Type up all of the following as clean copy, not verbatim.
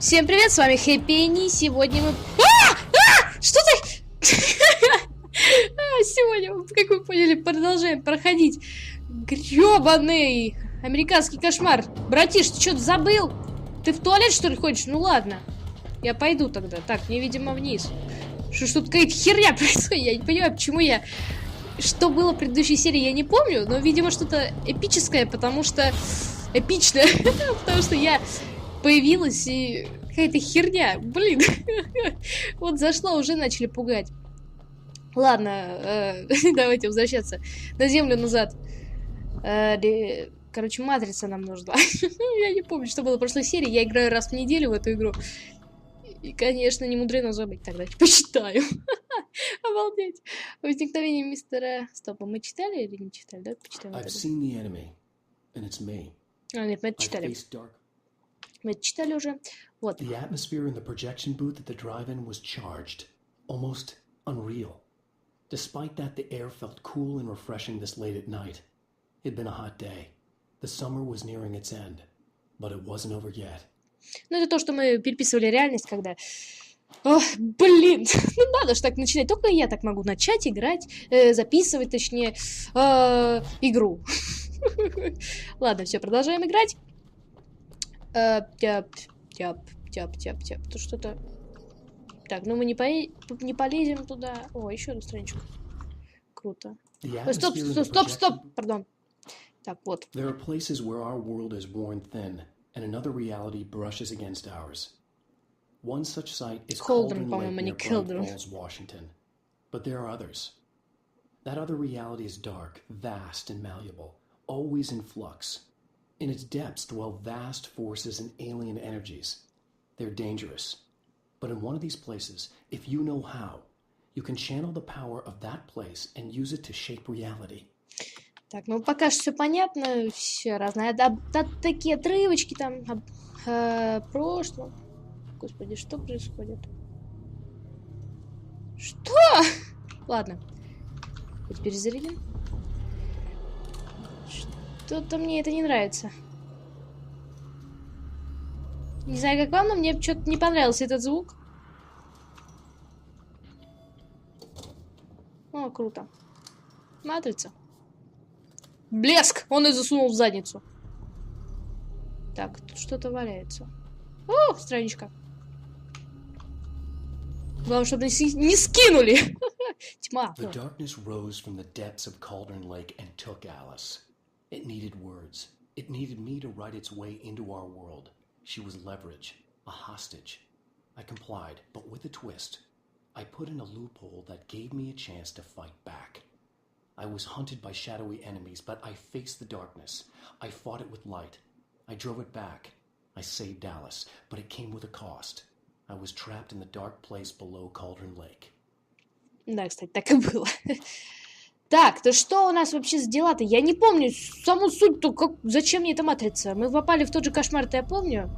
Всем привет, с вами Хэппи. Сегодня мы... Что ты? Сегодня мы, как вы поняли, продолжаем проходить грёбаный американский кошмар. Братиш, ты что-то забыл? Ты в туалет, что ли, ходишь? Ну ладно, я пойду тогда. Так, мне, видимо, вниз. Что тут какая-то херня происходит? Я не понимаю, почему я... Что было в предыдущей серии, я не помню, но, видимо, что-то эпическое, потому что... Эпичное, потому что я появилась и... Какая-то херня, блин. Вот зашла, уже начали пугать. Ладно, давайте возвращаться на землю назад. Короче, матрица нам нужна. Я не помню, что было в прошлой серии. Я играю раз в неделю в эту игру. И, конечно, не мудрено забыть. Так, давайте почитаю. Обалдеть. Возникновение мистера... Стоп, мы читали или не читали? Давайте почитаем. Нет, мы это читали. Мы это читали уже. Вот. The atmosphere in the projection booth at the drive-in was charged, almost unreal. Despite that, the air felt cool and refreshing this late at night. It'd been a hot day. The summer was nearing its end, but it wasn't over yet. Ну, это то, что мы переписывали реальность, когда... Ох, блин, ну надо же так начинать. Только я так могу начать играть, записывать, точнее, игру. Ладно, все, продолжаем играть. Тяп. Тут что-то... Так, ну мы не полезем туда. О, еще одну страничку. Круто. Ой, стоп, пардон. Так, вот. There are places where our world is worn thin, and another reality brushes against ours. One such site is Cauldron Lake near Bright Falls, Washington. But there are others. That other reality is dark, vast, and malleable, always in flux. In its depths dwell vast forces and alien energies. They're dangerous. But in one of these places, if you know how, you can channel the power of that place and use it to shape reality. Так, ну пока что все понятно, все разное. Такие отрывочки там прошлом. Господи, что происходит? Что? Ладно. Теперь зарядим. Что-то мне это не нравится. Не знаю, как вам, но мне что-то не понравился этот звук. О, круто. Матрица. Блеск! Он и засунул в задницу. Так, тут что-то валяется. О, страничка. Главное, чтобы не скинули. Тьма. The darkness rose from the depths of Cauldron Lake and took Alice. It needed words. It needed me to write its way into our world. She was leverage, a hostage. I complied, but with a twist. I put in a loophole that gave me a chance to fight back. I was hunted by shadowy enemies, but I faced the darkness. I fought it with light. I drove it back. I saved Alice, but it came with a cost. I was trapped in the dark place below Cauldron Lake. Да, кстати, так и было. Так, то что у нас вообще с дела-то? Я не помню саму суть-то, зачем мне эта матрица? Мы попали в тот же кошмар-то, я помню.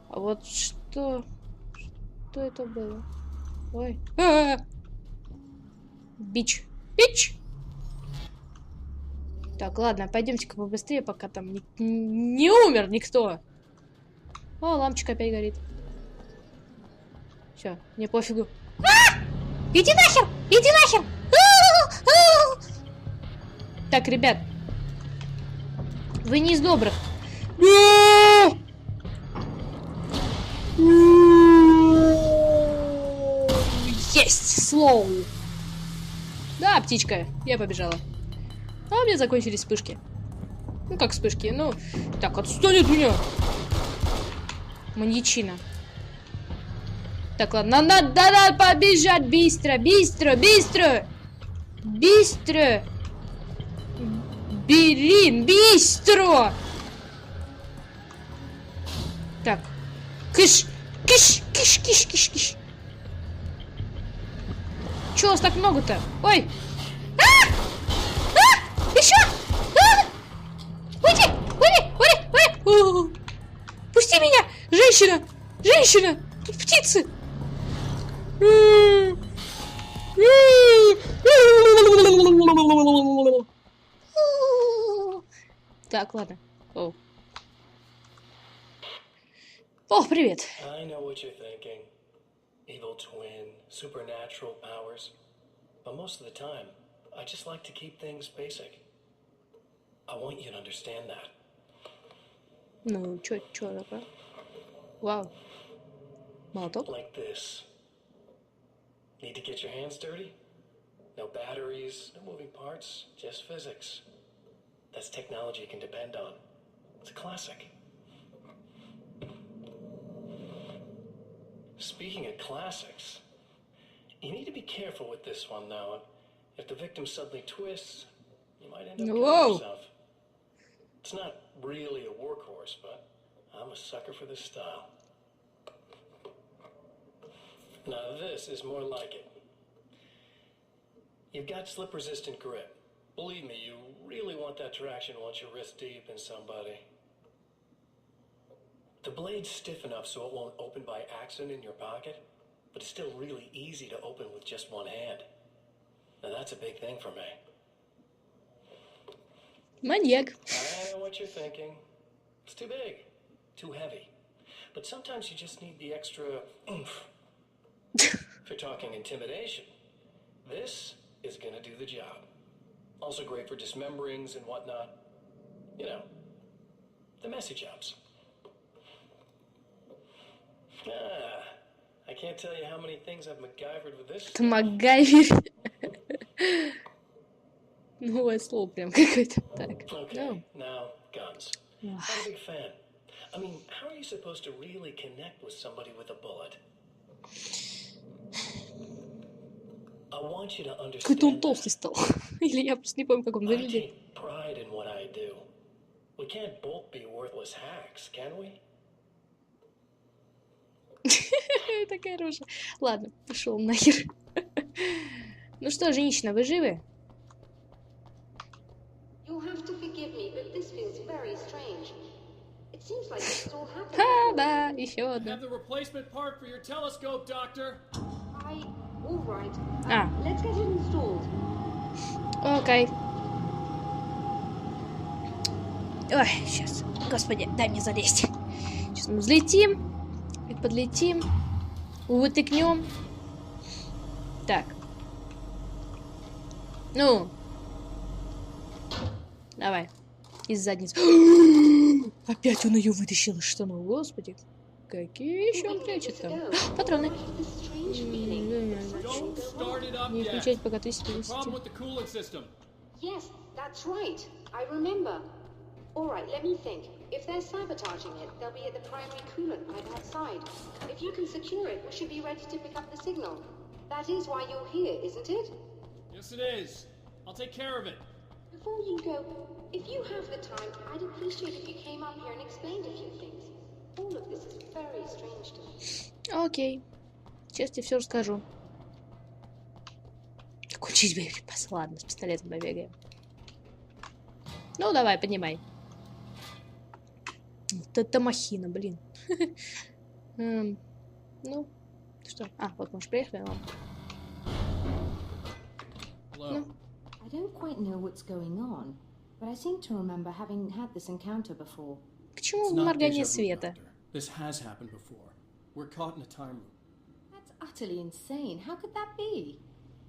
А вот что это было? Ой. Бич. Так, ладно, пойдемте-ка побыстрее, пока там не умер никто. О, лампочка опять горит. Все, мне пофигу. Иди нахер! Иди нахер! Так, ребят, вы не из добрых. Есть! Слоу! Да, птичка, я побежала. А у меня закончились вспышки. Ну, как вспышки? Ну, так, отстань от меня! Маньячина. Так, ладно, надо побежать быстро! Блин, быстро! Так. Кыш! Чё у вас так много-то? Ой! Еще! Уйди! Пусти меня! Женщина! Тут птицы! Так, ладно. О, привет. what you're thinking. Evil twin, supernatural powers. But most of the time, I just like to keep things basic. I want you to understand that. Ну, чё такое? Вау. Молоток? Like this. Need to get your hands dirty? No batteries, no moving parts, just physics. That's technology you can depend on. It's a classic. Speaking of classics, you need to be careful with this one, though. If the victim suddenly twists, you might end up killing yourself. It's not really a workhorse, but I'm a sucker for this style. Now this is more like it. You've got slip-resistant grip. Believe me, you really want that traction once you're wrist deep in somebody. The blade's stiff enough so it won't open by accident in your pocket, but it's still really easy to open with just one hand. Now that's a big thing for me. Маньяк. I know what you're thinking. It's too big, too heavy. But sometimes you just need the extra oomph. If you're talking intimidation, this is gonna do the job. Also great for dismemberings and whatnot. You know, the messy jobs. I can't tell you how many things I've MacGyvered with this. Макгайвер. Новое слово прям какое-то. Так. Okay, now guns. I'm a big fan. I mean, how are you supposed to really connect with somebody with a bullet? I want you to understand. Какой-то он толстый стал. Или я просто не помню, как он I выглядит. take pride in what I do. We can't both be worthless hacks, can we? Такая рожа. Ладно, пошел нахер. Ну что, женщина, вы живы? Ха, да, еще одна. Окей. Ой, сейчас. Господи, дай мне залезть. Сейчас мы взлетим. И подлетим. Утыкнем. Так. Ну. Давай. Из задницы. Опять он ее вытащил из штанов. Господи. Какие еще он прячет там? Патроны. Не включать, пока ты себя All right, let me think. If they're sabotaging it, they'll be at the primary coolant pipe outside. If you can secure it, we should be ready to pick up the signal. That is why you're here, isn't it? Yes, it is. I'll take care of it. Before you go, if you have the time, I'd appreciate if you came up here and explained a few things. All of this is very strange to me. Окей. Сейчас тебе все расскажу. Кончись боеприпасы. Ладно, с пистолетом побегаем. Ну, давай, поднимай. Вот это махина, блин. Ну, что? А, вот, может, приехали? Ну. I don't quite know what's going on, but I seem to remember having had this encounter before. К чему моргание света? This has happened before. We're caught in a time loop. That's utterly insane. How could that be?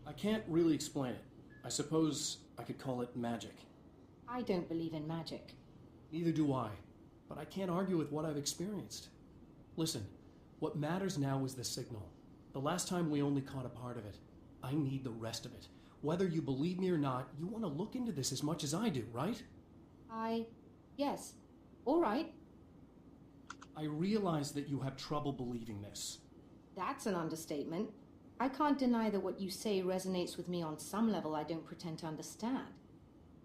I can't really explain it. I suppose I could call it magic. I don't believe in magic. Neither do I, but I can't argue with what I've experienced. Listen, what matters now is the signal. The last time we only caught a part of it. I need the rest of it. Whether you believe me or not, you want to look into this as much as I do, right? Yes. All right. I realize that you have trouble believing this. That's an understatement. I can't deny that what you say resonates with me on some level I don't pretend to understand.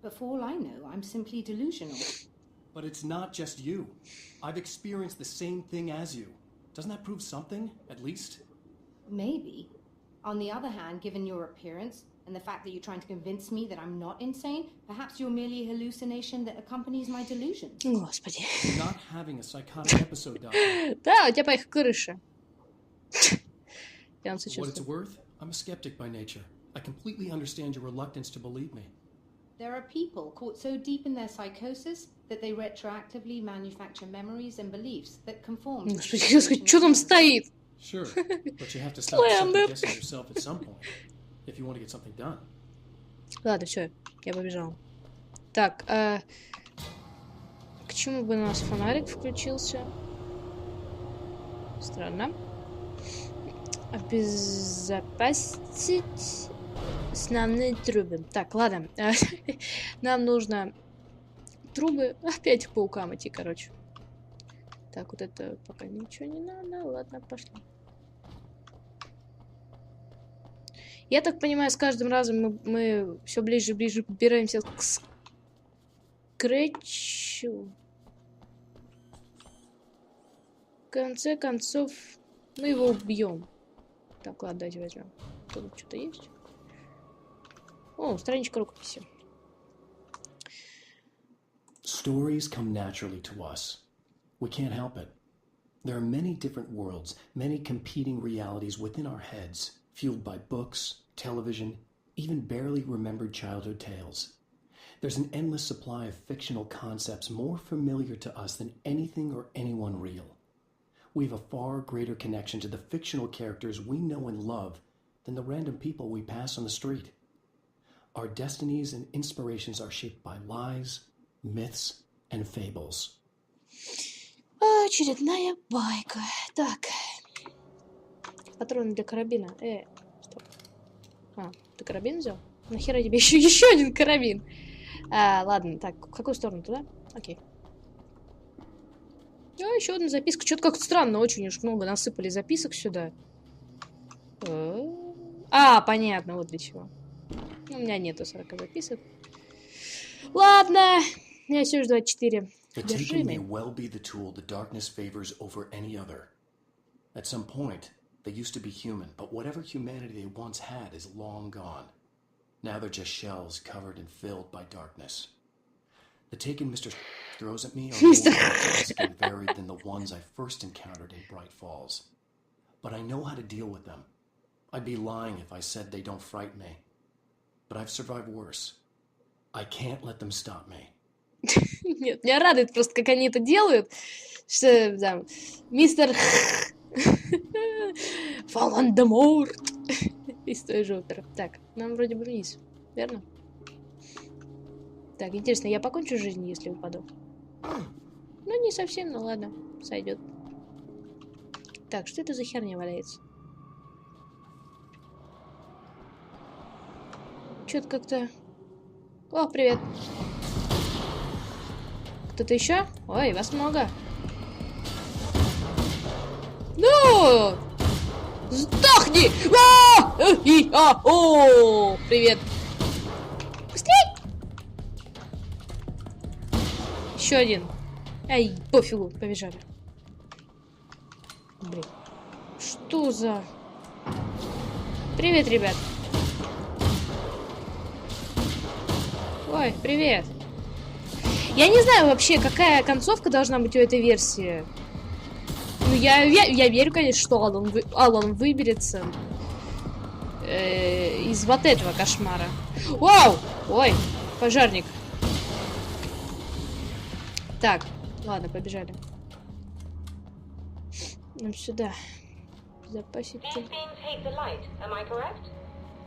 But for all I know, I'm simply delusional. But it's not just you. I've experienced the same thing as you. Doesn't that prove something, at least? Maybe. On the other hand, given your appearance, and the fact that you're trying to convince me that I'm not insane, perhaps you're merely a hallucination that accompanies my delusions. Господи. You're not having a psychotic episode, Doctor. Да, у тебя поехала крыша. Я вам For what it's сочувствую. worth, I'm a skeptic by nature. I completely understand your reluctance to believe me. There are people caught so deep in their psychosis that they retroactively manufacture memories and beliefs that conform to the situation Что там at hand. стоит? Sure, but you have to stop second-guessing yourself at some point if you want to get something done. Ладно, все, я побежал. Так, к чему бы у нас фонарик включился? Странно. Обезопасить основные трубы. Так, ладно. Нам нужно трубы. Опять к паукам идти, короче. Так, вот это пока ничего не надо. Ладно, пошли. Я так понимаю, с каждым разом мы все ближе и ближе подбираемся к скретчу. В конце концов, мы его убьем. Так, ладно, давайте возьмем. Тут что-то есть? О, страничка рукописи. Stories come naturally to us. We can't help it. There are many different worlds, many competing realities within our heads, fueled by books, television, even barely remembered childhood tales. There's an endless supply of fictional concepts more familiar to us than anything or anyone real. We have a far greater connection to the fictional characters we know and love than the random people we pass on the street. Our destinies and inspirations are shaped by lies, myths, and fables. Очередная байка. Так. Патроны для карабина. Стоп. А, ты карабин взял? Нахера тебе еще один карабин? Ладно, так, в какую сторону? Туда? Окей. Еще одна записка. Что-то как-то странно, очень уж много насыпали записок сюда. Понятно, вот для чего. У меня нету 40 записок. Ладно. У меня все же 24. The taken may well be the tool the darkness favors over any other. At some point, they used to be human, but whatever humanity they once had is long gone. Now they're just shells covered and filled by darkness. The taken Mr. throws at me are more grotesque and varied than the ones I first encountered in Bright Falls. But I know how to deal with them. I'd be lying if I said they don't frighten me. But I've survived worse. I can't let them stop me. Нет, меня радует просто, как они это делают. Что там, мистер Волан-де-Морт из той же оперы. Так, нам вроде бы вниз, верно? Так, интересно, я покончу жизнь, если упаду? Ну, не совсем, но ладно, сойдет. Так, что это за херня валяется? Что-то как-то... О, привет. Кто-то еще? Ой, вас много. Ну! Сдохни! О! Привет. Быстрей! Еще один. Ай, пофигу, побежали. Блин. Что за... Привет, ребят. Ой, привет. Я не знаю вообще, какая концовка должна быть у этой версии. Ну, я верю, конечно, что Алан выберется из вот этого кошмара. Вау! Ой, пожарник. Так, ладно, побежали. Нам сюда. Запасить.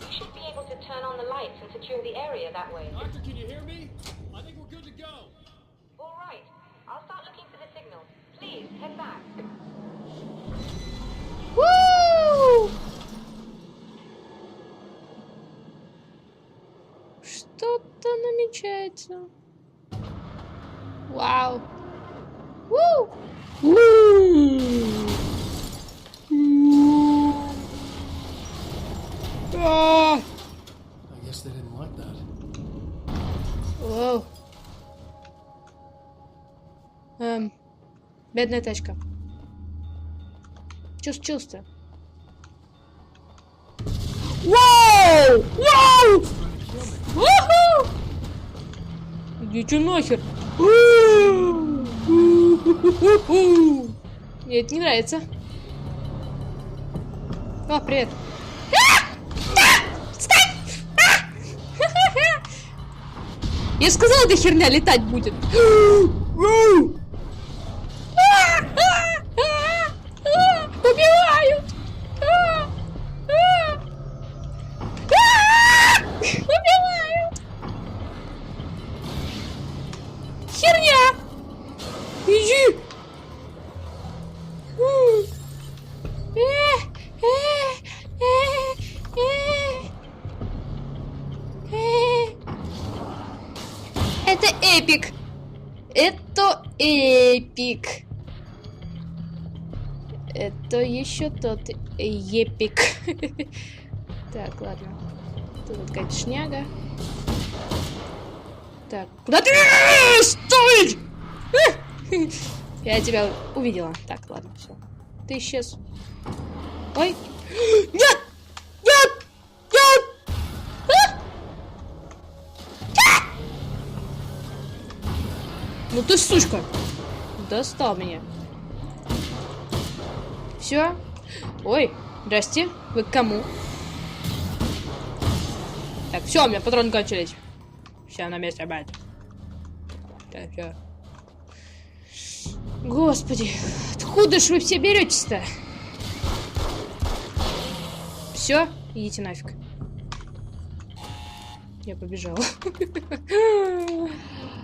You should be able to turn on the lights and secure the area that way. Doctor, can you hear me? I think we're good to go. All right. I'll start looking for the signals. Please, head back. Woo! Что-то намечается. Вау. Вуу! I guess they didn't like that. Воу. Бедная тачка. Что случилось-то? Вау! Вау! Уху! Идите нахер! Мне это не нравится. О, привет. Я же сказала, эта херня летать будет. Убивают! Убивают! Херня! Иди! Это эпик! Это эпик! Это еще тот эпик. Так, ладно. Тут какая-то шняга. Так, куда ты? Стой! Я тебя увидела. Так, ладно, все. Ты исчез. Ой. Нет! Нет! Нет! Ну ты сучка! Достал меня. Все. Ой, здрасте. Вы к кому? Так, все, у меня патроны кончились. Все на месте, блядь. Так, все. Господи, откуда ж вы все беретесь-то? Все, идите нафиг. Я побежала.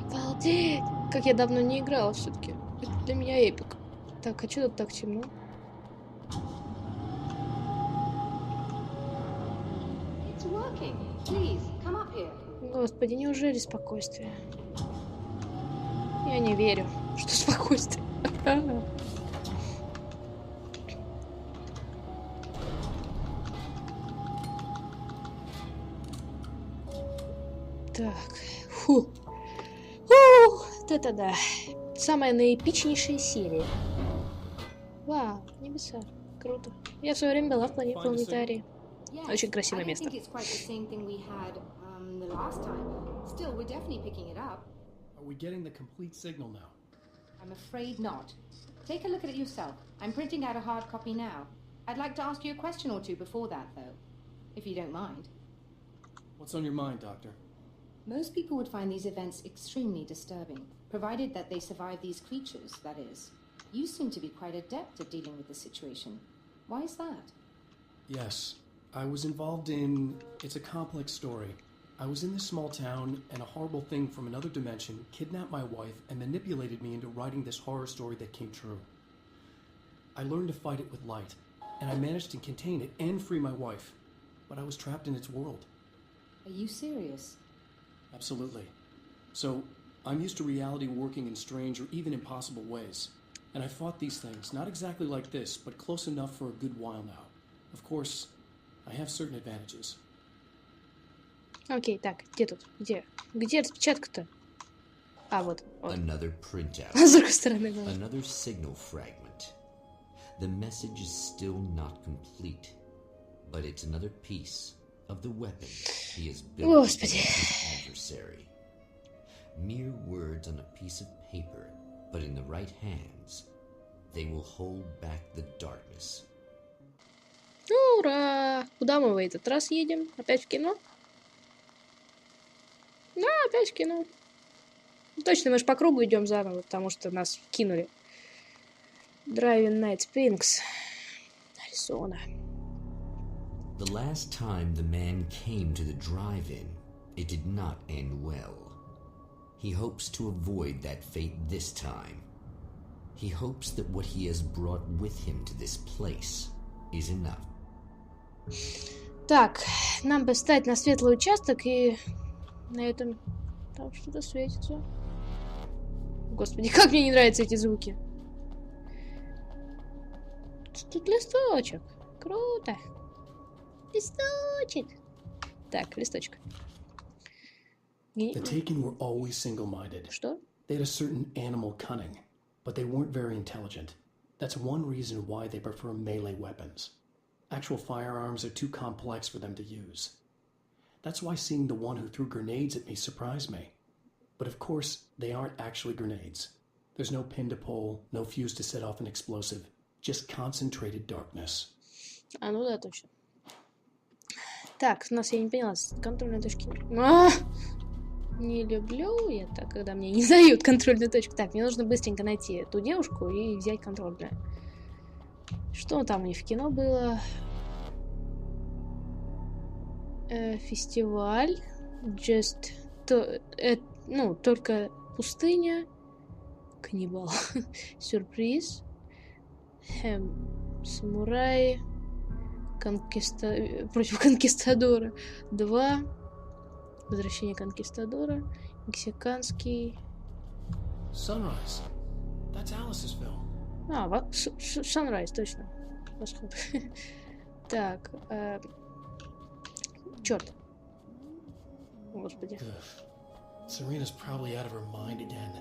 Обалдеть! Как я давно не играла все-таки. Это для меня эпик. Так, а что тут так темно? Господи, неужели спокойствие? Я не верю, что спокойствие. Так, фу. Вот это да. Самая наэпичнейшая серия. Вау, небеса. Круто. Я в свое время была в планетарии. Очень красивое место. Still, we're definitely picking it up. Are we getting the complete signal now? I'm afraid not. Take a look at it yourself. I'm printing out a hard copy now. I'd like to ask you a question or two before that, though, if you don't mind. What's on your mind, Doctor? Most people would find these events extremely disturbing, provided that they survive these creatures, that is. You seem to be quite adept at dealing with the situation. Why is that? Yes, I was involved in... It's a complex story. I was in this small town, and a horrible thing from another dimension kidnapped my wife and manipulated me into writing this horror story that came true. I learned to fight it with light, and I managed to contain it and free my wife, but I was trapped in its world. Are you serious? Absolutely. So, I'm used to reality working in strange or even impossible ways, and I fought these things, not exactly like this, but close enough for a good while now. Of course, I have certain advantages. Окей, так, где тут? Где? Где распечатка-то? А, вот. Another printout. С другой стороны. Another signal fragment. The message is still not complete, but it's another piece of the weapon he has built against his adversary. Mere words on a piece of paper, but in the right hands, they will hold back the darkness. Ура! Куда мы в этот раз едем? Опять в кино? Да, опять в кино. Точно, мы же по кругу идем заново, потому что нас кинули. Driving Night Pinks. Аризона. The last time the man came to the drive-in, it did not end well. He hopes to avoid that fate this time. He hopes that what he has brought with him to this place is enough. Так, нам бы встать на светлый участок и на этом там что-то светится. Господи, как мне не нравятся эти звуки. Тут листочек. Круто. Листочек. Так, листочек. The Taken were always single-minded. Что? They had a certain animal cunning, but they weren't very intelligent. That's one reason why they prefer melee weapons. Actual firearms are too complex for them to use. That's why seeing the one who threw grenades at me surprised me. But of course, they aren't actually grenades. There's no pin to pull, no fuse to set off an explosive. Just concentrated darkness. А, ну да, точно. Так, у нас, я не поняла, контрольные точки. Не люблю это, когда мне не дают контрольную точку. Так, мне нужно быстренько найти ту девушку и взять контрольную. Что там у них в кино было? Фестиваль. Ну, только пустыня. Каннибал. Сюрприз. Самурай. Против конкистадора. 2. Возвращение конкистадора. Мексиканский. Sunrise. That's Alice's film. Sunrise, точно. Восход. Так. Черт. Господи. Serena's probably out of her mind again.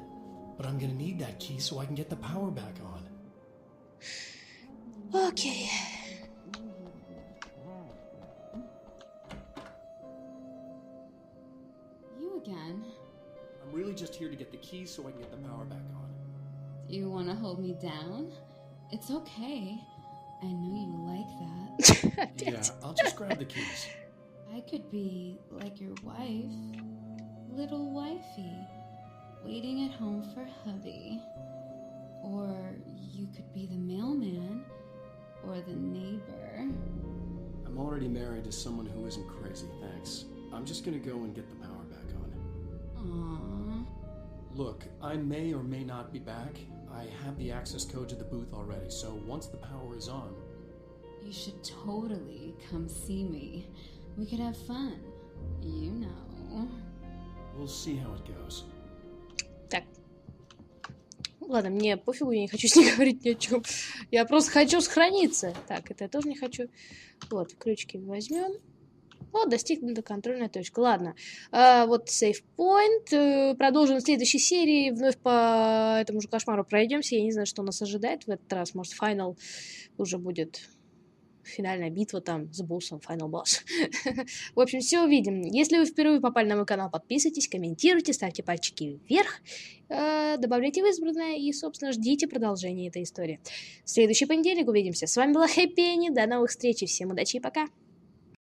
But I'm gonna need that key so I can get the power back on. Окей. You again? I'm really just here to get the key so I can get the power back on. Do you want to hold me down? It's okay. I know you like that. Yeah, I'll just grab the keys. I could be like your wife, little wifey, waiting at home for hubby. Or you could be the mailman, or the neighbor. I'm already married to someone who isn't crazy, thanks. I'm just gonna go and get the power back on. Aww. Look, I may or may not be back. I have the access code to the booth already, so once the power is on... You should totally come see me. We could have fun. You know. We'll see how it goes. Так. Ладно, мне пофигу, я не хочу с ней говорить ни о чем. Я просто хочу сохраниться. Так, это я тоже не хочу. Вот, ключики возьмем. Вот, достигнута контрольная точка. Ладно. Вот save point. Продолжим в следующей серии. Вновь по этому же кошмару пройдемся. Я не знаю, что нас ожидает в этот раз. Может, финал уже будет... Финальная битва там с боссом, final boss. В общем, все увидим. Если вы впервые попали на мой канал, подписывайтесь, комментируйте, ставьте пальчики вверх, добавляйте в избранное и, собственно, ждите продолжения этой истории. В следующий понедельник увидимся. С вами была Хэппи Энни. До новых встреч и всем удачи и пока.